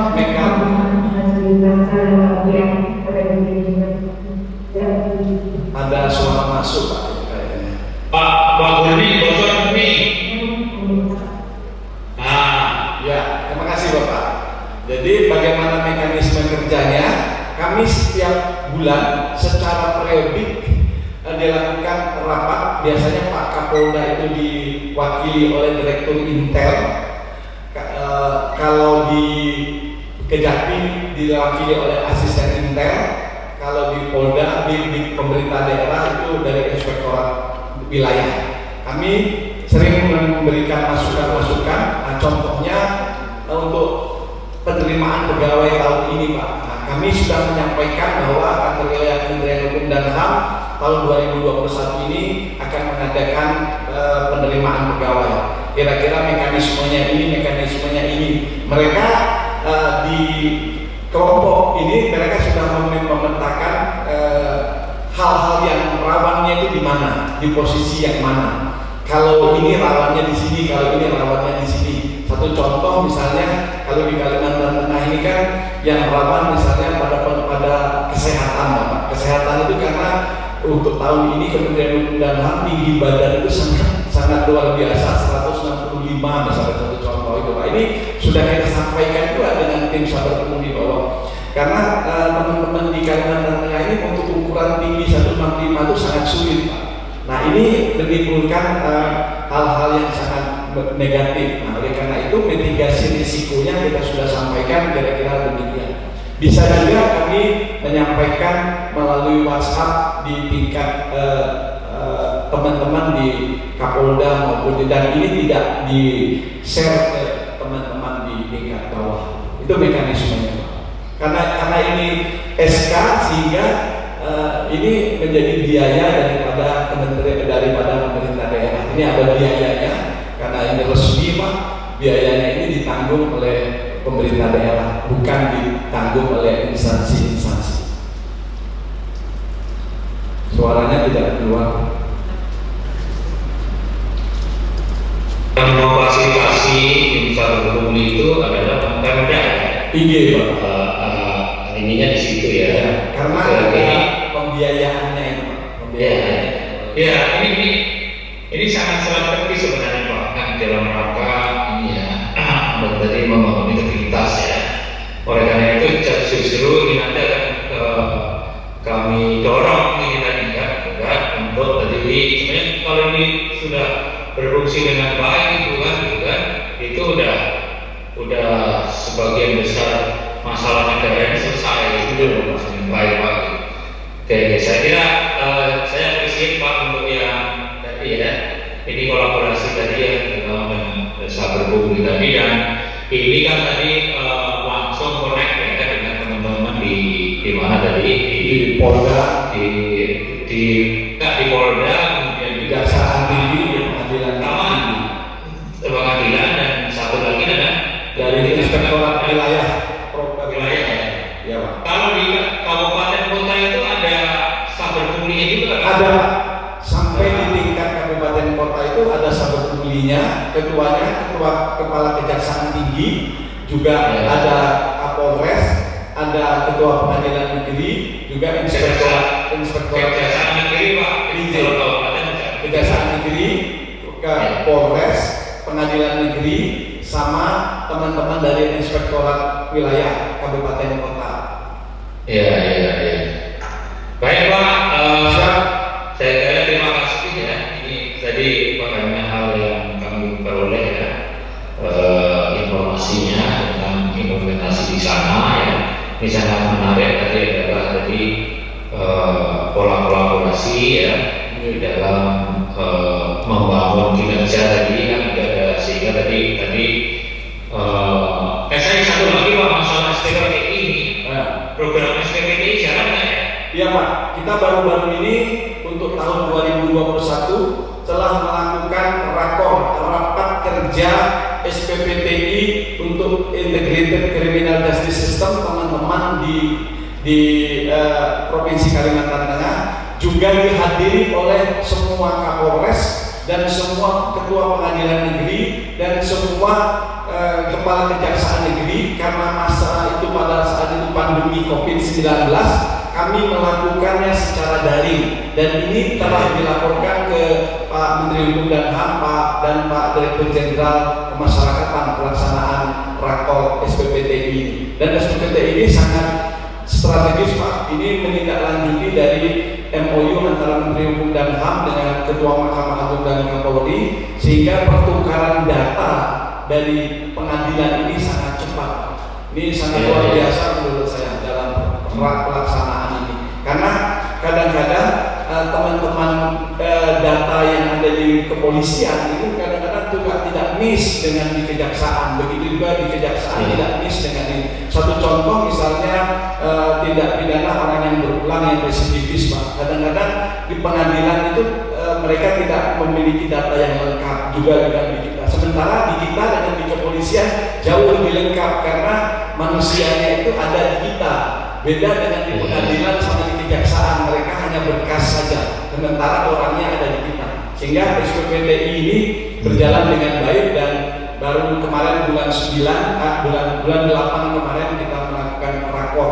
Ada suara masuk Pak kayaknya. Pak Gurni, bocor nih. Ya, terima kasih Bapak. Jadi bagaimana mekanisme kerjanya? Kami setiap bulan secara periodik dilakukan rapat. Biasanya Pak Kapolda itu diwakili oleh Direktur Intel. Kalau di Kejati diwakili oleh Asisten Intel. Kalau di Polda, di pemerintah daerah itu dari Inspektorat Wilayah. Kami sering memberikan masukan-masukan. Nah, contohnya untuk penerimaan pegawai tahun ini Pak. Nah, kami sudah menyampaikan bahwa Kantor Wilayah Kementerian Hukum dan HAM tahun 2021 ini akan mengadakan penerimaan pegawai. Kira-kira mekanismenya ini. Mereka di kelompok ini mereka sudah memetakan hal-hal yang rawannya itu di mana, di posisi yang mana. Kalau ini rawannya di sini, kalau ini rawannya di sini. Satu contoh misalnya kalau di Kalimantan Tengah ini kan yang rawan misalnya pada kesehatan Bapak. Kesehatan itu karena untuk tahun ini Kementerian Hukum dan HAM tinggi badan itu sangat luar biasa, 165 misalnya satu contoh itu Pak. Ini sudah kita sampaikan juga dengan tim saber pungli bahwa karena teman-teman di Kalimantan Tengah ini untuk ukuran tinggi 165 itu sangat sulit Pak. Nah ini menimbulkan hal-hal yang sangat negatif. Nah oleh karena itu mitigasi risikonya kita sudah sampaikan kira-kira demikian. Bisa juga kami menyampaikan melalui WhatsApp di tingkat teman-teman di Kapolda maupun dan ini tidak di share ke teman-teman di tingkat bawah. Itu mekanismenya Pak. Karena ini SK sehingga ini menjadi biaya daripada pemerintah daerah. Ini ada biayanya karena ini resmi Pak, biayanya ini ditanggung oleh pemerintah daerah, bukan ditanggung oleh instansi-instansi. Suaranya tidak keluar. Yang memfasilitasi infrastruktur itu adalah Pemda. IG Pak. Ininya di situ ya. Karena ada pembiayaannya itu Pak. Ya, ini sangat strategis sebenarnya Pak, kan dalam rangka ini ya, tadi membangun integritas ya. Oleh karena itu justru ini nanti akan kami dorong ini tadi kan untuk tadi sebenarnya kalau ini sudah berfungsi dengan baik itu udah sebagian besar masalah negara ini selesai gitu dengan baik Pak. Oke, saya kira saya apresiasi Pak untuk yang tadi ya, ini kolaborasi tadi ya dengan sahabat publik tadi, dan ini kan tadi langsung connect ya dengan teman-teman di mana tadi di Polda, di Polda, kemudian di Kejaksaan Tinggi, pengadilan dan satu lagi ada dari Inspektorat Wilayah. Ya, Pak. Kalau di kabupaten kota itu ada saber punglinya juga kan? Ada, sampai di tingkat kabupaten kota itu ada saber punglinya, ketuanya kepala Kejaksaan Tinggi, juga ada Kapolres, ada ketua pengadilan negeri, juga inspektorat Kejaksaan negeri Pak. Kejaksaan negeri, Polres, pengadilan negeri, sama teman-teman dari Inspektorat Wilayah Kabupaten Kota. Iya. Baik Pak, saya kira terima kasih ya. Ini tadi banyak hal yang kami peroleh ya, informasinya tentang implementasi di sana ya. Ini sangat menarik tadi adalah pola kolaborasi ya di dalam membangun kinerja tadi kan ada, sehingga tadi saya satu lagi Pak, masalah SPPTI ini, program SPPTI jalannya ya? Iya Pak, kita baru-baru ini untuk tahun 2021 telah melakukan rapat kerja SPPTI untuk Integrated Criminal Justice System teman-teman di Provinsi Kalimantan Tengah, juga dihadiri oleh semua Kapolres dan semua ketua pengadilan negeri dan semua kepala kejaksaan negeri, karena masa itu pada saat itu pandemi COVID-19 kami melakukannya secara daring, dan ini telah dilaporkan ke Pak Menteri Hukum dan HAM dan Pak Direktur Jenderal Pemasyarakatan pelaksanaan Rakor SPPTI. Dan SPPTI ini sangat strategis Pak, ini menindaklanjuti dari MOU antara Menteri Hukum dan HAM dengan Ketua Mahkamah Agung dan Kapolri, sehingga pertukaran data dari pengadilan ini sangat cepat. Ini sangat luar biasa menurut saya dalam pelaksanaan ini, karena kadang-kadang teman-teman data yang ada di kepolisian itu kadang-kadang juga tidak miss dengan di kejaksaan, begitu juga di kejaksaan tidak miss dengan ini. Satu contoh misalnya tindak pidana orang yang berulang yang residivis Pak, kadang-kadang di pengadilan itu mereka tidak memiliki data yang lengkap juga dengan di kita, sementara di kita dengan di kepolisian jauh lebih lengkap karena manusianya itu ada di kita. Beda dengan di pengadilan sama di kejaksaan, mereka hanya berkas saja, sementara orangnya ada di kita. Sehingga SPPTI ini berjalan dengan baik, dan baru kemarin bulan 8 kemarin kita melakukan rakor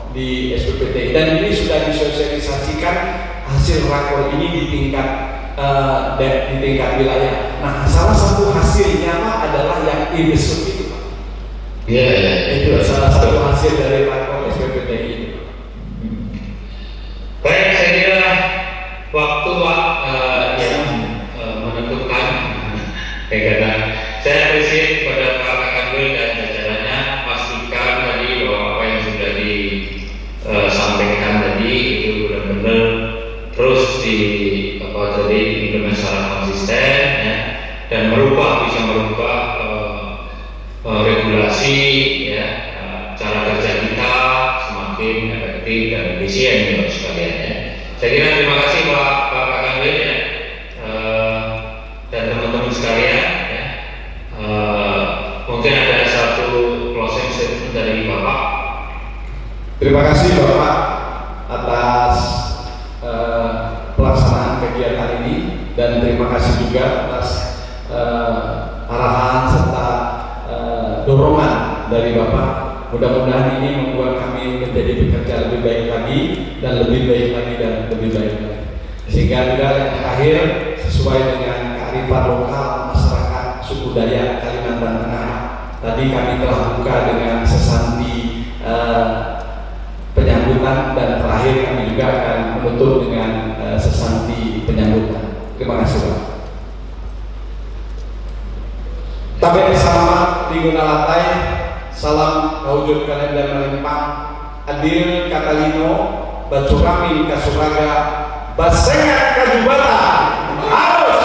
di SPPTI, dan ini sudah disosialisasikan hasil rakor ini di tingkat wilayah. Nah, salah satu hasilnya Pak adalah yang IBESUP itu Pak. Itu salah satu hasil dari rakor SPPTI ini. Baik, saya kira waktu yang menentukan. Karena saya apresiasi kepada Pak Kanwil dan jajarannya, pastikan tadi bahwa apa yang sudah disampaikan tadi itu benar-benar terus diimplementasikan secara konsisten ya, dan bisa merubah regulasi ya, cara kerja kita efektif dan efisien ya sekalian ya. Saya kira terima kasih Pak Kanwil ya, dan teman-teman sekalian ya. Mungkin ada satu closing statement dari Bapak. Terima kasih Bapak atas pelaksanaan kegiatan ini, dan terima kasih juga atas arahan serta dorongan dari Bapak. Mudah-mudahan ini membuat kami menjadi bekerja lebih baik lagi dan lebih baik lagi dan lebih baik lagi. Sehingga juga yang terakhir, sesuai dengan kearifan lokal masyarakat suku Dayak Kalimantan Tengah, tadi kami telah buka dengan sesanti penyambutan, dan terakhir kami juga akan menutup dengan sesanti penyambutan. Terima kasih Pak. Tabek selamat Tinguna Latai, salam kaujud kalender Malempang, adil Katalino, Bacurami Kasuraga, Basengat Kajubata, harus,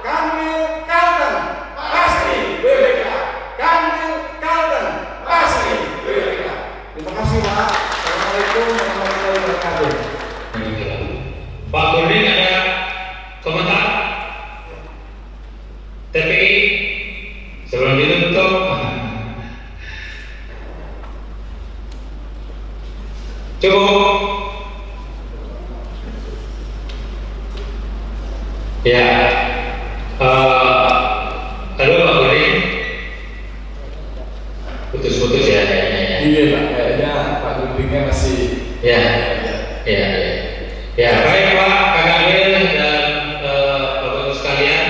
Kanwil Kalteng, pasti BBK, Kanwil Kalteng, pasti BBK. Terima kasih Pak. Assalamualaikum warahmatullahi wabarakatuh. Pak Kurning ada komentar? TPI sebelum ditutup. Cukup. Ya. Halo Pak Kurning. Putus-putus ya kayaknya ya. Iya Pak, kayaknya Pak Kurningnya masih. Ya. Ya, baik Pak Kanwil dan Bapak-Ibu sekalian,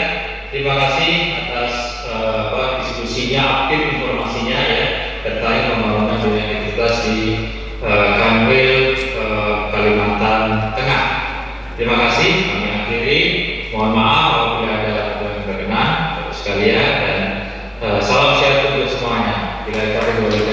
terima kasih atas diskusinya, aktif informasinya ya terkait pembangunan dunia aktivitas di Kanwil Kalimantan Tengah. Terima kasih, kami akhiri. Mohon maaf apabila ada yang berkenan Bapak sekalian, dan salam sehat untuk semuanya. Bila kita